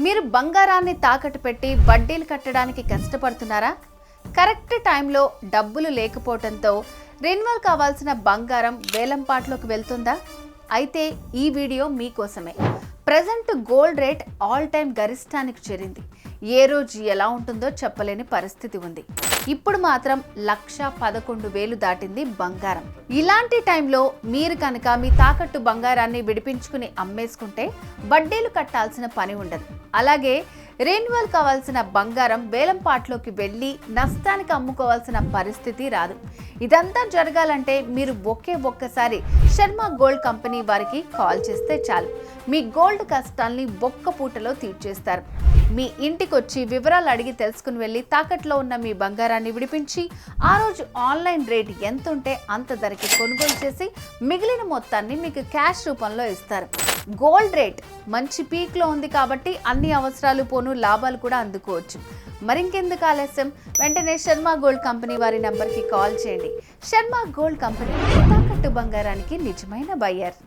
మీరు బంగారాన్ని తాకట్టు పెట్టి వడ్డీలు కట్టడానికి కష్టపడుతున్నారా? కరెక్ట్ టైంలో డబ్బులు లేకపోవడంతో రెన్యువల్ కావాల్సిన బంగారం వేలంపాట్లోకి వెళ్తుందా? అయితే ఈ వీడియో మీకోసమే. Present gold rate all time గరిష్టానికి చేరింది. ఏ రోజు ఎలా ఉంటుందో చెప్పలేని పరిస్థితి ఉంది. ఇప్పుడు మాత్రం 1,11,000 దాటింది బంగారం. ఇలాంటి టైంలో మీరు కనుక మీ తాకట్టు బంగారాన్ని విడిపించుకుని అమ్మేసుకుంటే వడ్డీలు కట్టాల్సిన పని ఉండదు. అలాగే రెన్యువల్ కావాల్సిన బంగారం వేలంపాట్లోకి వెళ్ళి నష్టానికి అమ్ముకోవాల్సిన పరిస్థితి రాదు. ఇదంతా జరగాలంటే మీరు ఒక్కసారి శర్మ గోల్డ్ కంపెనీ వారికి కాల్ చేస్తే చాలు. మీ గోల్డ్ కష్టాల్ని ఒక్క పూటలో తీర్చేస్తారు. మీ ఇంటికొచ్చి వివరాలు అడిగి తెలుసుకుని వెళ్ళి తాకట్లో ఉన్న మీ బంగారాన్ని విడిపించి ఆ రోజు ఆన్లైన్ రేట్ ఎంత ఉంటే అంత ధరకి కొనుగోలు చేసి మిగిలిన మొత్తాన్ని మీకు క్యాష్ రూపంలో ఇస్తారు. గోల్డ్ రేట్ మంచి పీక్లో ఉంది కాబట్టి అన్ని అవసరాలు పోను లాభాలు కూడా అందుకోవచ్చు. మరింకెందుకు ఆలస్యం, వెంటనే శర్మ గోల్డ్ కంపెనీ వారి నంబర్కి కాల్ చేయండి. శర్మ గోల్డ్ కంపెనీ తాకట్టు బంగారానికి నిజమైన బయ్యర్.